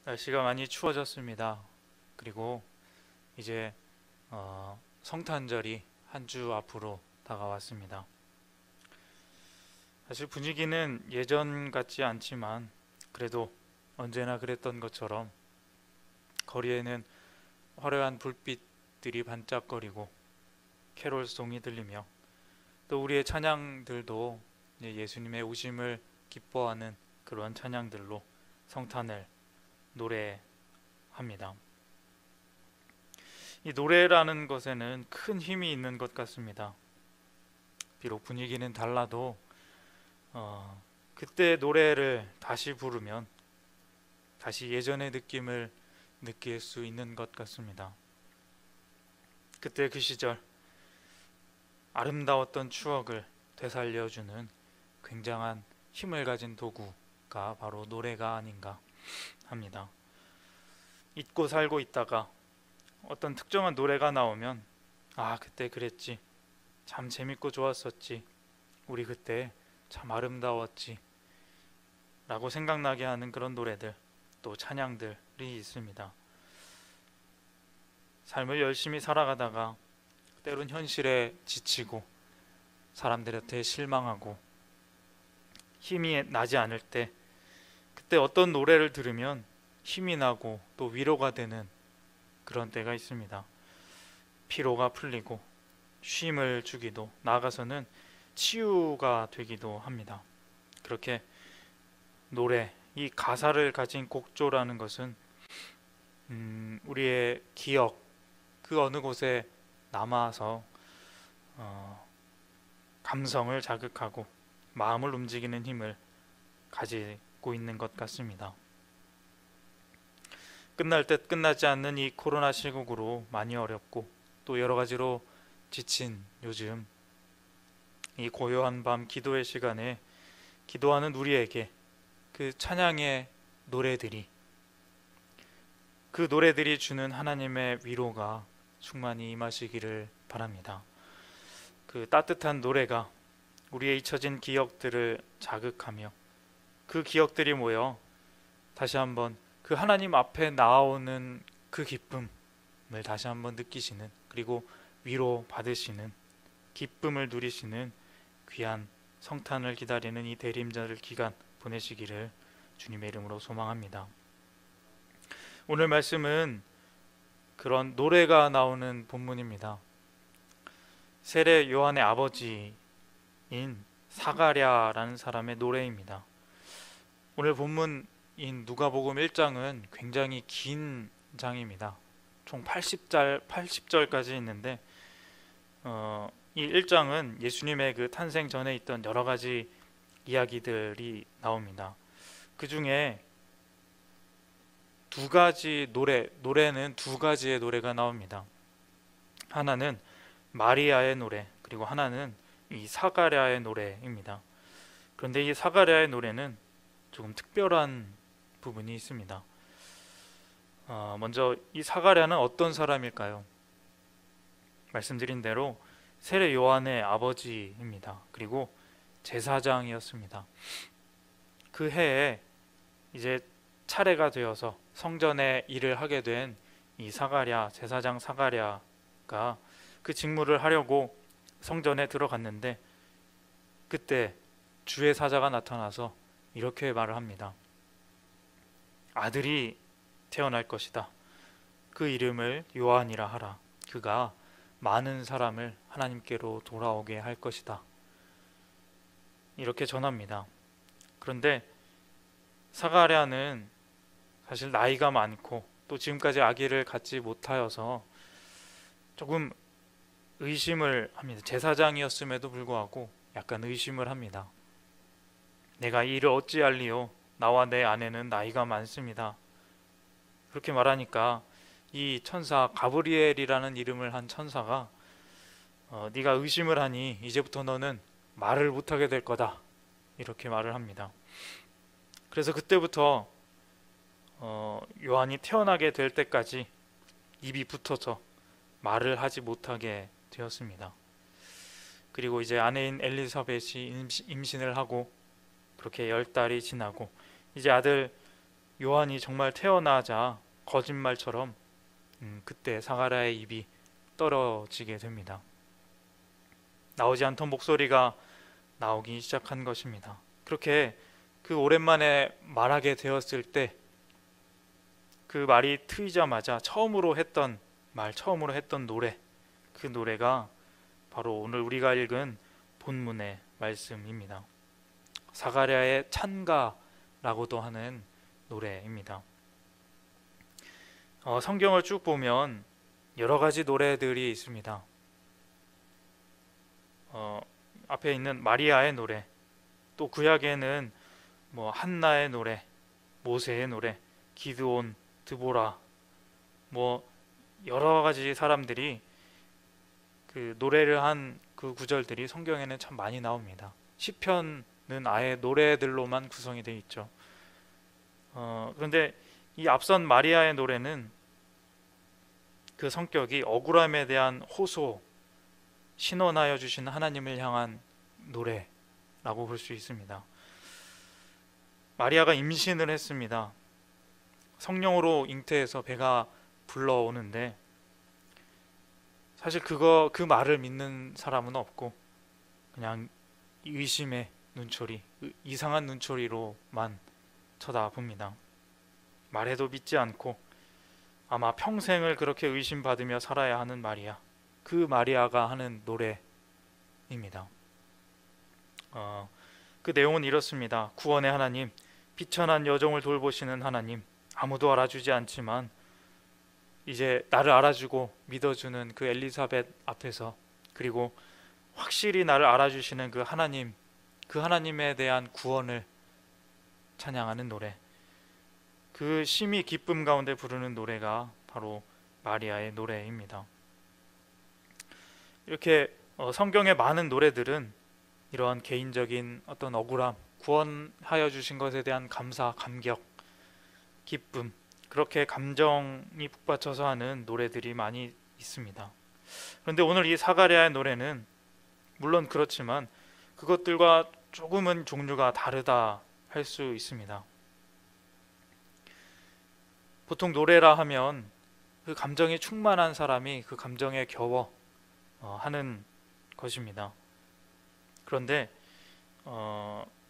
날씨가 많이 추워졌습니다. 그리고 이제 성탄절이 한 주 앞으로 다가왔습니다. 사실 분위기는 예전 같지 않지만 그래도 언제나 그랬던 것처럼 거리에는 화려한 불빛들이 반짝거리고 캐롤송이 들리며 또 우리의 찬양들도 예수님의 오심을 기뻐하는 그런 찬양들로 성탄을 노래합니다. 이 노래라는 것에는 큰 힘이 있는 것 같습니다. 비록 분위기는 달라도 그때 노래를 다시 부르면 다시 예전의 느낌을 느낄 수 있는 것 같습니다. 그때 그 시절 아름다웠던 추억을 되살려주는 굉장한 힘을 가진 도구가 바로 노래가 아닌가 합니다. 잊고 살고 있다가 어떤 특정한 노래가 나오면 그때 그랬지, 참 재밌고 좋았었지, 우리 그때 참 아름다웠지 라고 생각나게 하는 그런 노래들, 또 찬양들이 있습니다. 삶을 열심히 살아가다가 때론 현실에 지치고 사람들한테 실망하고 힘이 나지 않을 때, 그때 어떤 노래를 들으면 힘이 나고 또 위로가 되는 그런 때가 있습니다. 피로가 풀리고 쉼을 주기도, 나아가서는 치유가 되기도 합니다. 그렇게 노래, 이 가사를 가진 곡조라는 것은 우리의 기억, 그 어느 곳에 남아서 감성을 자극하고 마음을 움직이는 힘을 가지고 있는 것 같습니다. 끝날 듯 끝나지 않는 이 코로나 시국으로 많이 어렵고 또 여러 가지로 지친 요즘, 이 고요한 밤 기도의 시간에 기도하는 우리에게 그 찬양의 노래들이, 그 노래들이 주는 하나님의 위로가 충만히 임하시기를 바랍니다. 그 따뜻한 노래가 우리의 잊혀진 기억들을 자극하며 그 기억들이 모여 다시 한번 그 하나님 앞에 나오는 그 기쁨을 다시 한번 느끼시는, 그리고 위로 받으시는, 기쁨을 누리시는 귀한 성탄을 기다리는 이 대림절 기간 보내시기를 주님의 이름으로 소망합니다. 오늘 말씀은 그런 노래가 나오는 본문입니다. 세례 요한의 아버지인 사가랴라는 사람의 노래입니다. 오늘 본문인 누가복음 1장은 굉장히 긴 장입니다. 총 80절까지 있는데 이 1장은 예수님의 그 탄생 전에 있던 여러 가지 이야기들이 나옵니다. 그 중에 두 가지 노래는 두 가지의 노래가 나옵니다. 하나는 마리아의 노래, 그리고 하나는 이 사가랴의 노래입니다. 그런데 이 사가랴의 노래는 조금 특별한 부분이 있습니다. 먼저 이 사가랴는 어떤 사람일까요? 말씀드린 대로 세례 요한의 아버지입니다. 그리고 제사장이었습니다. 그 해에 이제 차례가 되어서 성전의 일을 하게 된 이 사가랴, 제사장 사가랴가 그 직무를 하려고 성전에 들어갔는데, 그때 주의 사자가 나타나서 이렇게 말을 합니다. 아들이 태어날 것이다. 그 이름을 요한이라 하라. 그가 많은 사람을 하나님께로 돌아오게 할 것이다. 이렇게 전합니다. 그런데 사가랴는 사실 나이가 많고 또 지금까지 아기를 갖지 못하여서 조금 의심을 합니다. 제사장이었음에도 불구하고 약간 의심을 합니다. 내가 이 일을 어찌할리요? 나와 내 아내는 나이가 많습니다. 그렇게 말하니까 이 천사 가브리엘이라는 이름을 한 천사가 네가 의심을 하니 이제부터 너는 말을 못하게 될 거다, 이렇게 말을 합니다. 그래서 그때부터 요한이 태어나게 될 때까지 입이 붙어서 말을 하지 못하게 되었습니다. 그리고 이제 아내인 엘리사벳이 임신을 하고 그렇게 10달이 지나고 이제 아들 요한이 정말 태어나자 거짓말처럼 그때 사가랴의 입이 떨어지게 됩니다. 나오지 않던 목소리가 나오기 시작한 것입니다. 그렇게 그 오랜만에 말하게 되었을 때 그 말이 트이자마자 처음으로 했던 말, 처음으로 했던 노래, 그 노래가 바로 오늘 우리가 읽은 본문의 말씀입니다. 사가랴의 찬가라고도 하는 노래입니다. 성경을 쭉 보면 여러 가지 노래들이 있습니다. 앞에 있는 마리아의 노래, 또 구약에는 뭐 한나의 노래, 모세의 노래, 기드온, 드보라, 뭐 여러 가지 사람들이 그 노래를 한 그 구절들이 성경에는 참 많이 나옵니다. 시편은 아예 노래들로만 구성이 되어 있죠. 그런데 이 앞선 마리아의 노래는 그 성격이 억울함에 대한 호소, 신원하여 주신 하나님을 향한 노래라고 볼 수 있습니다. 마리아가 임신을 했습니다. 성령으로 잉태해서 배가 불러오는데 사실 그 말을 믿는 사람은 없고 그냥 의심의 눈초리, 이상한 눈초리로만 쳐다봅니다. 말해도 믿지 않고 아마 평생을 그렇게 의심받으며 살아야 하는 마리아, 그 마리아가 하는 노래입니다. 그 내용은 이렇습니다. 구원의 하나님, 비천한 여종을 돌보시는 하나님, 아무도 알아주지 않지만 이제 나를 알아주고 믿어주는 그 엘리사벳 앞에서, 그리고 확실히 나를 알아주시는 그 하나님, 그 하나님에 대한 구원을 찬양하는 노래, 그 심히 기쁨 가운데 부르는 노래가 바로 마리아의 노래입니다. 이렇게 성경의 많은 노래들은 이러한 개인적인 어떤 억울함, 구원하여 주신 것에 대한 감사, 감격, 기쁨, 그렇게 감정이 북받쳐서 하는 노래들이 많이 있습니다. 그런데 오늘 이 사가랴의 노래는 물론 그렇지만 그것들과 조금은 종류가 다르다 할 수 있습니다. 보통 노래라 하면 그 감정이 충만한 사람이 그 감정에 겨워 하는 것입니다. 그런데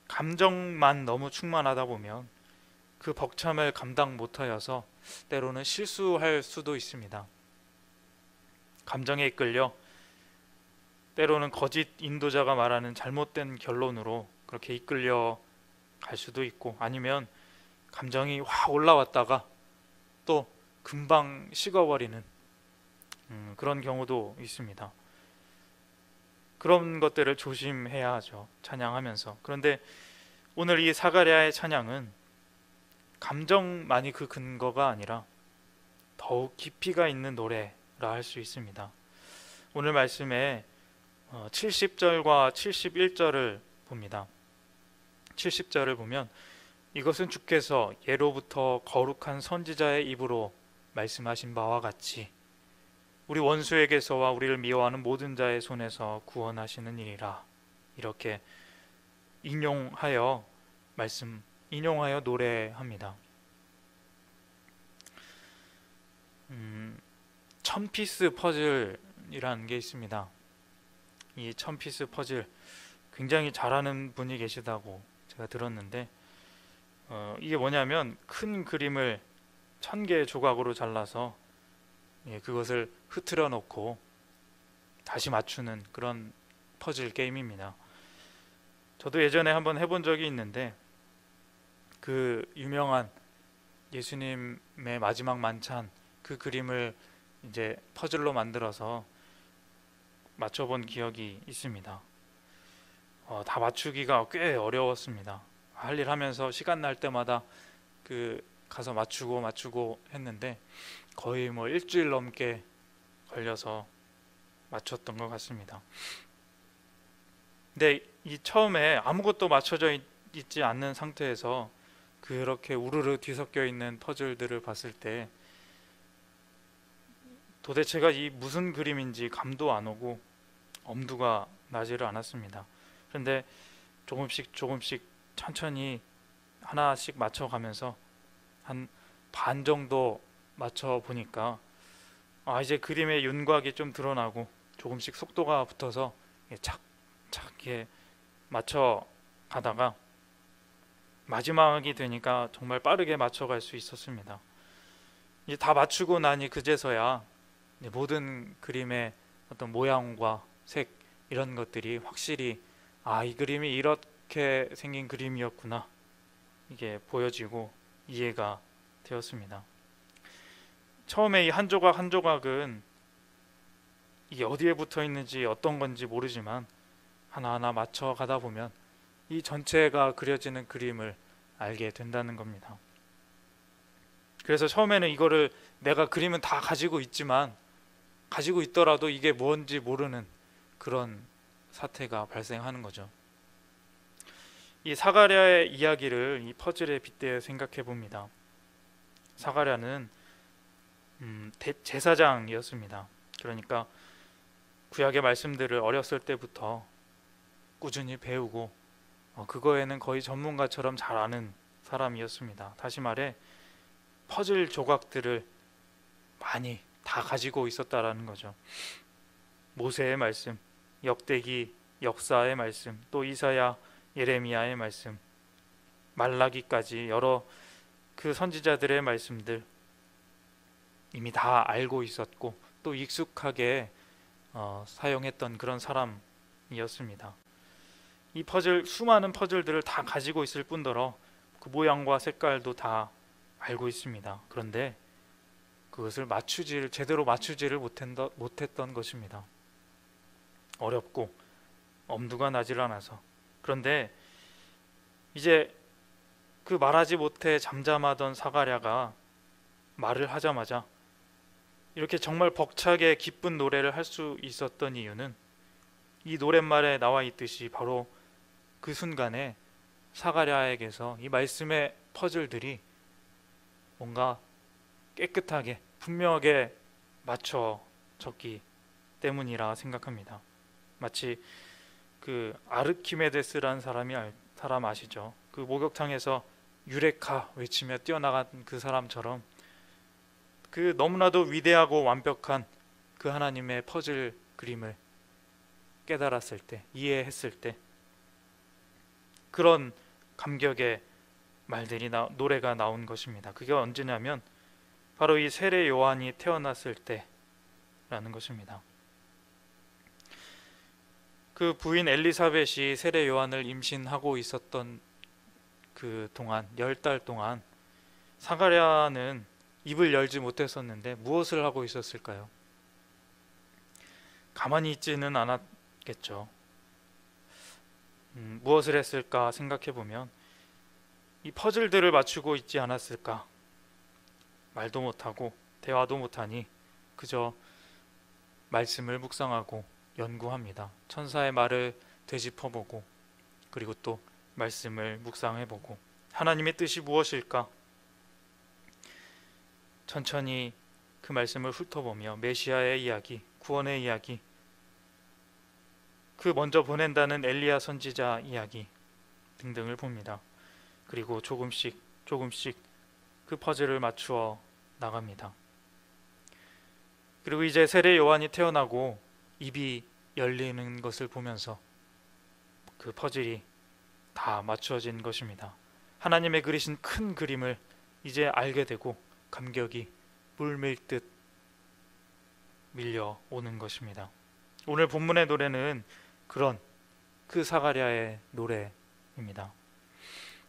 감정만 너무 충만하다 보면 그 벅참을 감당 못하여서 때로는 실수할 수도 있습니다. 감정에 이끌려 때로는 거짓 인도자가 말하는 잘못된 결론으로 그렇게 이끌려 갈 수도 있고, 아니면 감정이 확 올라왔다가 또 금방 식어버리는 그런 경우도 있습니다. 그런 것들을 조심해야 하죠, 찬양하면서. 그런데 오늘 이 사가랴의 찬양은 감정만이 그 근거가 아니라 더욱 깊이가 있는 노래라 할 수 있습니다. 오늘 말씀에 70절과 71절을 봅니다. 70절을 보면 이것은 주께서 예로부터 거룩한 선지자의 입으로 말씀하신 바와 같이 우리 원수에게서와 우리를 미워하는 모든 자의 손에서 구원하시는 일이라, 이렇게 인용하여 노래합니다. 1000피스 퍼즐이라는 게 있습니다. 이 1000피스 퍼즐 굉장히 잘하는 분이 계시다고 제가 들었는데, 이게 뭐냐면 큰 그림을 1000개의 조각으로 잘라서 그것을 흐트려 놓고 다시 맞추는 그런 퍼즐 게임입니다. 저도 예전에 한번 해본 적이 있는데, 그 유명한 예수님의 마지막 만찬 그 그림을 이제 퍼즐로 만들어서 맞춰본 기억이 있습니다. 다 맞추기가 꽤 어려웠습니다. 할 일 하면서 시간 날 때마다 가서 맞추고 했는데 거의 뭐 일주일 넘게 걸려서 맞췄던 것 같습니다. 근데 이 처음에 아무것도 맞춰져 있지 않는 상태에서 그렇게 우르르 뒤섞여 있는 퍼즐들을 봤을 때 도대체가 이 무슨 그림인지 감도 안 오고 엄두가 나지를 않았습니다. 그런데 조금씩 천천히 하나씩 맞춰가면서 한 반 정도 맞춰 보니까 이제 그림의 윤곽이 좀 드러나고 조금씩 속도가 붙어서 착착 이렇게 맞춰 가다가 마지막이 되니까 정말 빠르게 맞춰갈 수 있었습니다. 이제 다 맞추고 나니 그제서야 이제 모든 그림의 어떤 모양과 색 이런 것들이 확실히 이 그림이 이렇게 생긴 그림이었구나 이게 보여지고 이해가 되었습니다. 처음에 이 한 조각 한 조각은 이게 어디에 붙어 있는지 어떤 건지 모르지만 하나하나 맞춰 가다 보면 이 전체가 그려지는 그림을 알게 된다는 겁니다. 그래서 처음에는 이거를 내가 그림은 다 가지고 있지만 가지고 있더라도 이게 뭔지 모르는 그런 사태가 발생하는 거죠. 이 사가랴의 이야기를 이 퍼즐에 빗대어 생각해 봅니다. 사가랴는 제사장이었습니다. 그러니까 구약의 말씀들을 어렸을 때부터 꾸준히 배우고 그거에는 거의 전문가처럼 잘 아는 사람이었습니다. 다시 말해 퍼즐 조각들을 많이 다 가지고 있었다라는 거죠. 모세의 말씀, 역대기, 역사의 말씀, 또 이사야, 예레미야의 말씀, 말라기까지 여러 그 선지자들의 말씀들 이미 다 알고 있었고 또 익숙하게 사용했던 그런 사람이었습니다. 이 수많은 퍼즐들을 다 가지고 있을 뿐더러 그 모양과 색깔도 다 알고 있습니다. 그런데 그것을 제대로 맞추지를 못했던 것입니다. 어렵고 엄두가 나질 않아서. 그런데 이제 그 말하지 못해 잠잠하던 사가랴가 말을 하자마자 이렇게 정말 벅차게 기쁜 노래를 할 수 있었던 이유는 이 노랫말에 나와 있듯이 바로 그 순간에 사가랴에게서 이 말씀의 퍼즐들이 뭔가 깨끗하게 분명하게 맞춰졌기 때문이라 생각합니다. 마치 그 아르키메데스라는 사람 아시죠? 그 목욕탕에서 유레카 외치며 뛰어나간 그 사람처럼 그 너무나도 위대하고 완벽한 그 하나님의 퍼즐 그림을 깨달았을 때, 이해했을 때 그런 감격의 말들이 노래가 나온 것입니다. 그게 언제냐면 바로 이 세례 요한이 태어났을 때라는 것입니다. 그 부인 엘리사벳이 세례 요한을 임신하고 있었던 그 동안 10달 동안 사가랴는 입을 열지 못했었는데 무엇을 하고 있었을까요? 가만히 있지는 않았겠죠. 무엇을 했을까 생각해 보면 이 퍼즐들을 맞추고 있지 않았을까? 말도 못하고 대화도 못하니 그저 말씀을 묵상하고 연구합니다. 천사의 말을 되짚어보고 그리고 또 말씀을 묵상해보고 하나님의 뜻이 무엇일까? 천천히 그 말씀을 훑어보며 메시아의 이야기, 구원의 이야기, 그 먼저 보낸다는 엘리야 선지자 이야기 등등을 봅니다. 그리고 조금씩 그 퍼즐을 맞추어 나갑니다. 그리고 이제 세례 요한이 태어나고 입이 열리는 것을 보면서 그 퍼즐이 다 맞추어진 것입니다. 하나님의 그리신 큰 그림을 이제 알게 되고 감격이 물밀듯 밀려오는 것입니다. 오늘 본문의 노래는 그런 그 사가랴의 노래입니다.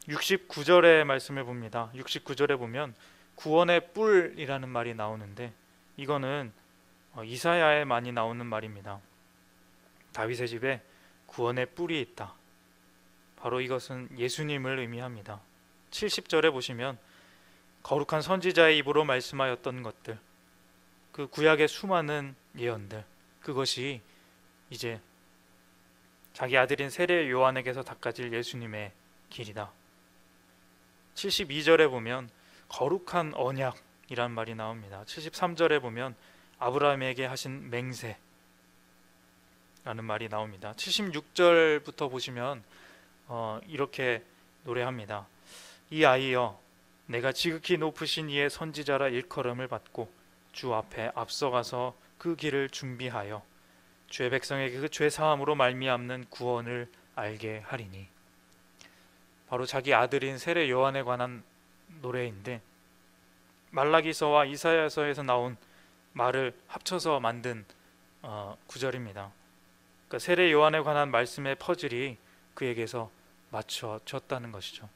69절의 말씀을 봅니다. 69절에 보면 구원의 뿔이라는 말이 나오는데 이거는 이사야에 많이 나오는 말입니다. 다윗의 집에 구원의 뿔이 있다. 바로 이것은 예수님을 의미합니다. 70절에 보시면 거룩한 선지자의 입으로 말씀하였던 것들, 그 구약의 수많은 예언들, 그것이 이제 자기 아들인 세례 요한에게서 닦아질 예수님의 길이다. 72절에 보면 거룩한 언약이란 말이 나옵니다. 73절에 보면 아브라함에게 하신 맹세라는 말이 나옵니다. 76절부터 보시면 이렇게 노래합니다. 이 아이여 내가 지극히 높으신 이의 선지자라 일컬음을 받고 주 앞에 앞서가서 그 길을 준비하여 주의 백성에게 그 죄 사함으로 말미암는 구원을 알게 하리니. 바로 자기 아들인 세례 요한에 관한 노래인데, 말라기서와 이사야서에서 나온 말을 합쳐서 만든 구절입니다. 그러니까 세례 요한에 관한 말씀의 퍼즐이 그에게서 맞춰졌다는 것이죠.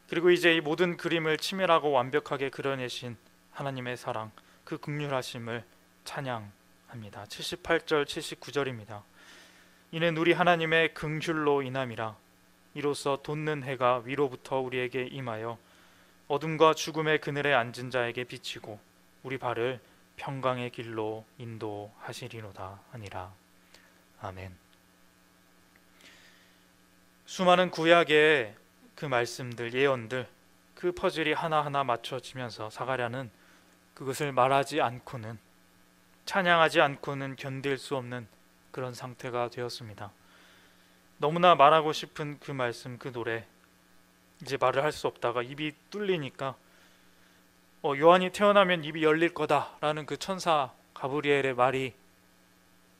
그리고 이제 이 모든 그림을 치밀하고 완벽하게 그려내신 하나님의 사랑, 그 긍휼하심을 찬양합니다. 78절 79절입니다. 이는 우리 하나님의 긍휼로 인함이라. 이로써 돋는 해가 위로부터 우리에게 임하여 어둠과 죽음의 그늘에 앉은 자에게 비치고 우리 발을 평강의 길로 인도하시리로다 하니라. 아멘. 수많은 구약의 그 말씀들, 예언들, 그 퍼즐이 하나하나 맞춰지면서 사가랴는 그것을 말하지 않고는, 찬양하지 않고는 견딜 수 없는 그런 상태가 되었습니다. 너무나 말하고 싶은 그 말씀, 그 노래, 이제 말을 할 수 없다가 입이 뚫리니까 요한이 태어나면 입이 열릴 거다라는 그 천사 가브리엘의 말이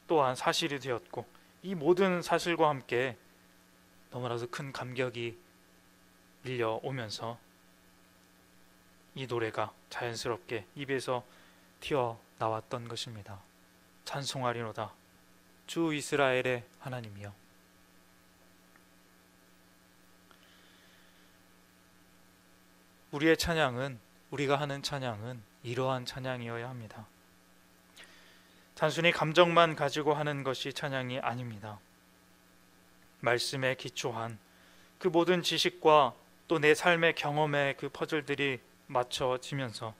또한 사실이 되었고, 이 모든 사실과 함께 너무나도 큰 감격이 밀려오면서 이 노래가 자연스럽게 입에서 튀어나왔던 것입니다. 찬송하리로다 주 이스라엘의 하나님이여. 우리의 찬양은, 우리가 하는 찬양은 이러한 찬양이어야 합니다. 단순히 감정만 가지고 하는 것이 찬양이 아닙니다. 말씀에 기초한 그 모든 지식과 또 내 삶의 경험의 그 퍼즐들이 맞춰지면서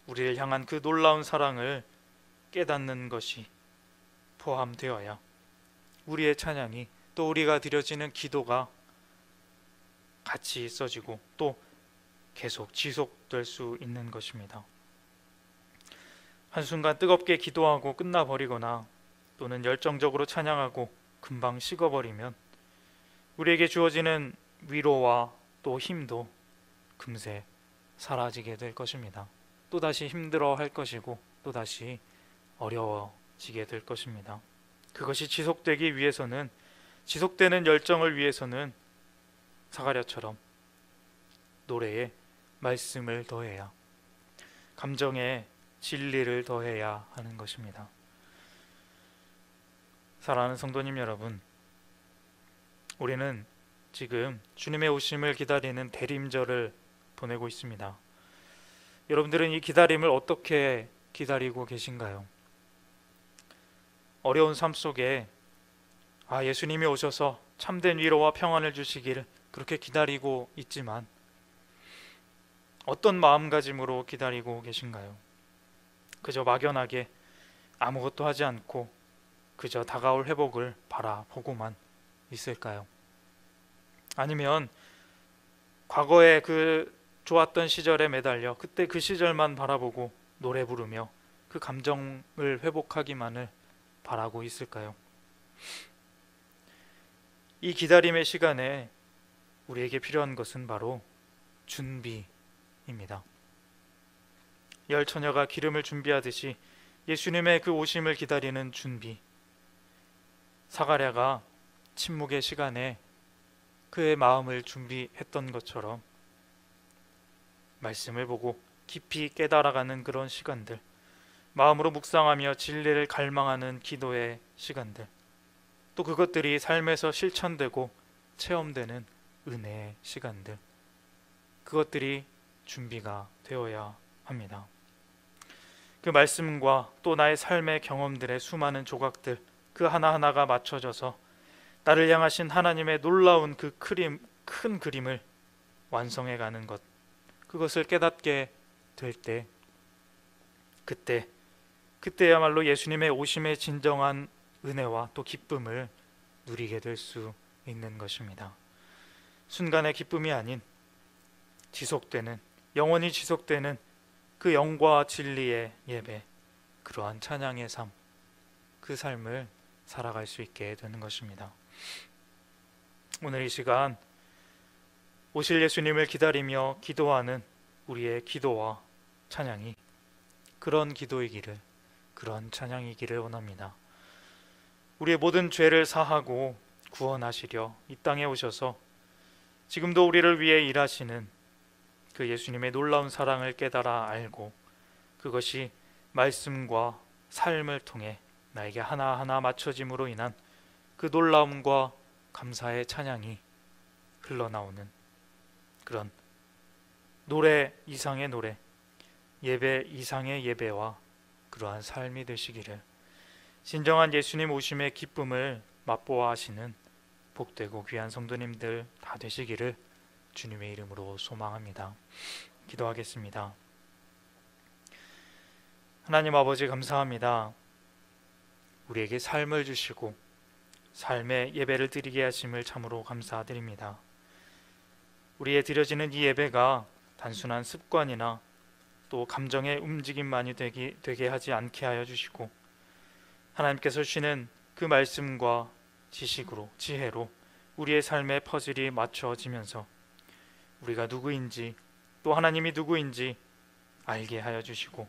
우리를 향한 그 놀라운 사랑을 깨닫는 것이 포함되어야 우리의 찬양이, 또 우리가 드려지는 기도가 같이 써지고 또 계속 지속될 수 있는 것입니다. 한순간 뜨겁게 기도하고 끝나버리거나 또는 열정적으로 찬양하고 금방 식어버리면 우리에게 주어지는 위로와 또 힘도 금세 사라지게 될 것입니다. 또다시 힘들어할 것이고 또다시 어려워지게 될 것입니다. 그것이 지속되기 위해서는, 지속되는 열정을 위해서는 사가랴처럼 노래에 말씀을 더해야, 감정에 진리를 더해야 하는 것입니다. 사랑하는 성도님 여러분, 우리는 지금 주님의 오심을 기다리는 대림절을 보내고 있습니다. 여러분들은 이 기다림을 어떻게 기다리고 계신가요? 어려운 삶 속에 예수님이 오셔서 참된 위로와 평안을 주시기를 그렇게 기다리고 있지만 어떤 마음가짐으로 기다리고 계신가요? 그저 막연하게 아무것도 하지 않고 그저 다가올 회복을 바라보고만 있을까요? 아니면 과거에 그 좋았던 시절에 매달려 그때 그 시절만 바라보고 노래 부르며 그 감정을 회복하기만을 바라고 있을까요? 이 기다림의 시간에 우리에게 필요한 것은 바로 준비입니다. 열 처녀가 기름을 준비하듯이 예수님의 그 오심을 기다리는 준비, 사가랴가 침묵의 시간에 그의 마음을 준비했던 것처럼 말씀을 보고 깊이 깨달아가는 그런 시간들, 마음으로 묵상하며 진리를 갈망하는 기도의 시간들, 또 그것들이 삶에서 실천되고 체험되는 은혜의 시간들, 그것들이 준비가 되어야 합니다. 그 말씀과 또 나의 삶의 경험들의 수많은 조각들, 그 하나하나가 맞춰져서 나를 향하신 하나님의 놀라운 그 큰 그림을 완성해가는 것, 그것을 깨닫게 될 때, 그때야말로 예수님의 오심의 진정한 은혜와 또 기쁨을 누리게 될 수 있는 것입니다. 순간의 기쁨이 아닌 지속되는, 영원히 지속되는 그 영과 진리의 예배, 그러한 찬양의 삶, 그 삶을 살아갈 수 있게 되는 것입니다. 오늘 이 시간 오실 예수님을 기다리며 기도하는 우리의 기도와 찬양이 그런 기도이기를, 그런 찬양이기를 원합니다. 우리의 모든 죄를 사하고 구원하시려 이 땅에 오셔서 지금도 우리를 위해 일하시는 그 예수님의 놀라운 사랑을 깨달아 알고 그것이 말씀과 삶을 통해 나에게 하나하나 맞춰짐으로 인한 그 놀라움과 감사의 찬양이 흘러나오는 그런 노래 이상의 노래, 예배 이상의 예배와 그러한 삶이 되시기를, 진정한 예수님 오심의 기쁨을 맛보아 하시는 복되고 귀한 성도님들 다 되시기를 주님의 이름으로 소망합니다. 기도하겠습니다. 하나님 아버지, 감사합니다. 우리에게 삶을 주시고 삶의 예배를 드리게 하심을 참으로 감사드립니다. 우리의 드려지는 이 예배가 단순한 습관이나 또 감정의 움직임만이 되게 하지 않게 하여 주시고, 하나님께서 주시는 그 말씀과 지식으로, 지혜로 우리의 삶의 퍼즐이 맞춰지면서 우리가 누구인지, 또 하나님이 누구인지 알게 하여 주시고,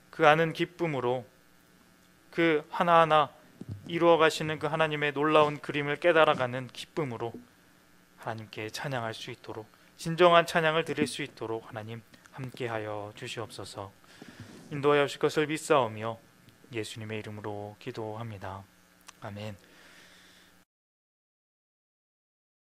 그 아는 기쁨으로 그 하나하나 이루어 가시는 그 하나님의 놀라운 그림을 깨달아가는 기쁨으로 하나님께 찬양할 수 있도록, 진정한 찬양을 드릴 수 있도록 하나님 함께하여 주시옵소서. 인도하여 주실 것을 믿사오며 예수님의 이름으로 기도합니다. 아멘.